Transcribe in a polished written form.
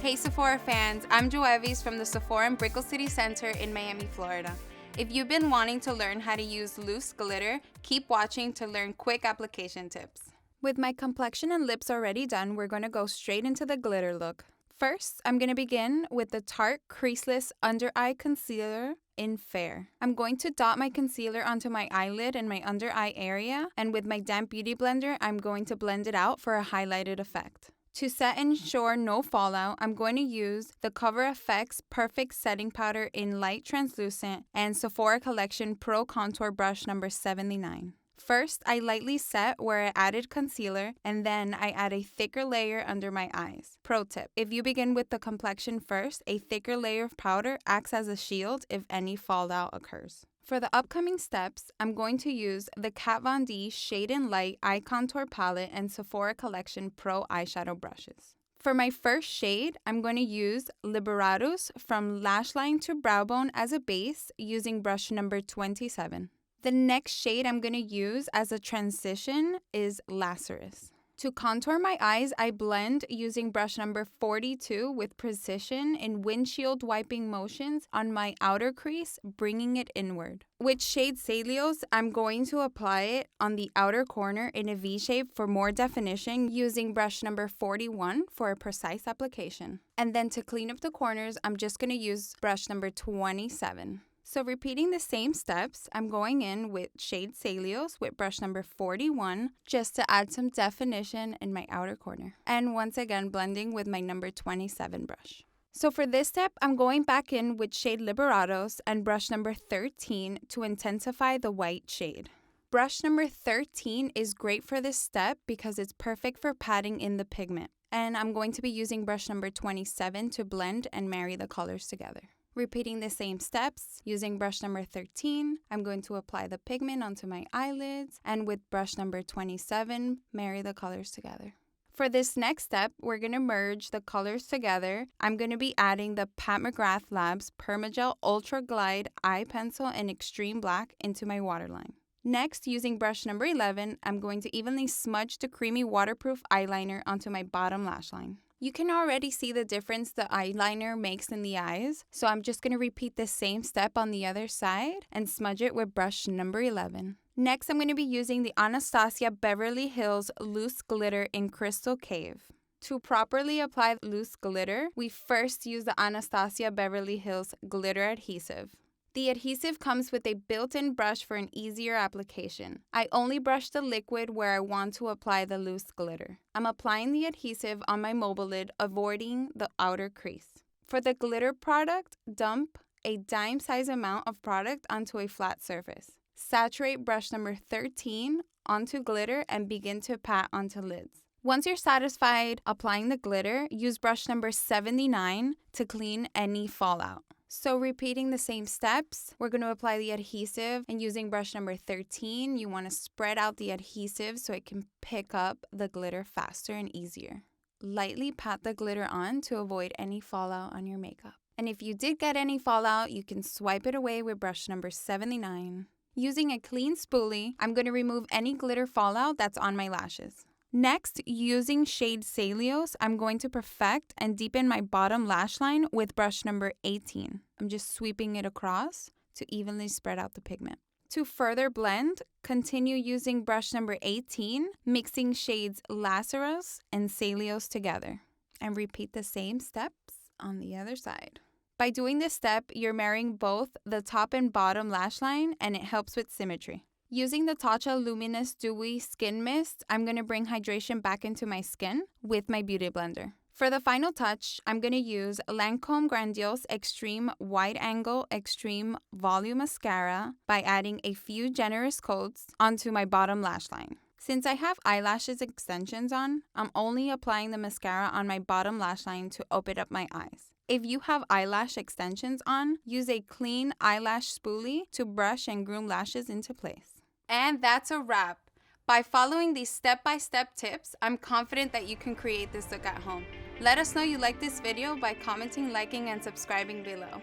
Hey Sephora fans, I'm Johevis from the Sephora in Brickell City Center in Miami, Florida. If you've been wanting to learn how to use loose glitter, keep watching to learn quick application tips. With my complexion and lips already done, we're going to go straight into the glitter look. First, I'm going to begin with the Tarte Creaseless Under Eye Concealer in Fair. I'm going to dot my concealer onto my eyelid and my under eye area, and with my damp beauty blender, I'm going to blend it out for a highlighted effect. To set and ensure no fallout, I'm going to use the Cover FX Perfect Setting Powder in Light Translucent and Sephora Collection Pro Contour Brush number 79. First, I lightly set where I added concealer, and then I add a thicker layer under my eyes. Pro tip: if you begin with the complexion first, a thicker layer of powder acts as a shield if any fallout occurs. For the upcoming steps, I'm going to use the Kat Von D Shade and Light Eye Contour Palette and Sephora Collection Pro Eyeshadow Brushes. For my first shade, I'm going to use Liberados from Lash Line to Brow Bone as a base using brush number 27. The next shade I'm going to use as a transition is Lazarus. To contour my eyes, I blend using brush number 42 with precision in windshield wiping motions on my outer crease, bringing it inward. With shade Celios, I'm going to apply it on the outer corner in a V shape for more definition using brush number 41 for a precise application. And then to clean up the corners, I'm just going to use brush number 27. So repeating the same steps, I'm going in with shade Celios with brush number 41 just to add some definition in my outer corner. And once again, blending with my number 27 brush. So for this step, I'm going back in with shade Liberados and brush number 13 to intensify the white shade. Brush number 13 is great for this step because it's perfect for patting in the pigment. And I'm going to be using brush number 27 to blend and marry the colors together. Repeating the same steps, using brush number 13, I'm going to apply the pigment onto my eyelids, and with brush number 27, marry the colors together. For this next step, we're going to merge the colors together. I'm going to be adding the Pat McGrath Labs Permagel Ultra Glide Eye Pencil in Extreme Black into my waterline. Next, using brush number 11, I'm going to evenly smudge the creamy waterproof eyeliner onto my bottom lash line. You can already see the difference the eyeliner makes in the eyes, so I'm just going to repeat the same step on the other side and smudge it with brush number 11. Next, I'm going to be using the Anastasia Beverly Hills Loose Glitter in Crystal Cave. To properly apply loose glitter, we first use the Anastasia Beverly Hills Glitter Adhesive. The adhesive comes with a built-in brush for an easier application. I only brush the liquid where I want to apply the loose glitter. I'm applying the adhesive on my mobile lid, avoiding the outer crease. For the glitter product, dump a dime-size amount of product onto a flat surface. Saturate brush number 13 onto glitter and begin to pat onto lids. Once you're satisfied applying the glitter, use brush number 79 to clean any fallout. So repeating the same steps, we're going to apply the adhesive, and using brush number 13, you want to spread out the adhesive so it can pick up the glitter faster and easier. Lightly pat the glitter on to avoid any fallout on your makeup. And if you did get any fallout, you can swipe it away with brush number 79. Using a clean spoolie, I'm going to remove any glitter fallout that's on my lashes. Next, using shade Celios, I'm going to perfect and deepen my bottom lash line with brush number 18. I'm just sweeping it across to evenly spread out the pigment. To further blend, continue using brush number 18, mixing shades Lazarus and Celios together. And repeat the same steps on the other side. By doing this step, you're marrying both the top and bottom lash line, and it helps with symmetry. Using the Tatcha Luminous Dewy Skin Mist, I'm going to bring hydration back into my skin with my beauty blender. For the final touch, I'm going to use Lancome Grandiose Extreme Wide Angle Extreme Volume Mascara by adding a few generous coats onto my bottom lash line. Since I have eyelashes extensions on, I'm only applying the mascara on my bottom lash line to open up my eyes. If you have eyelash extensions on, use a clean eyelash spoolie to brush and groom lashes into place. And that's a wrap. By following these step-by-step tips, I'm confident that you can create this look at home. Let us know you like this video by commenting, liking, and subscribing below.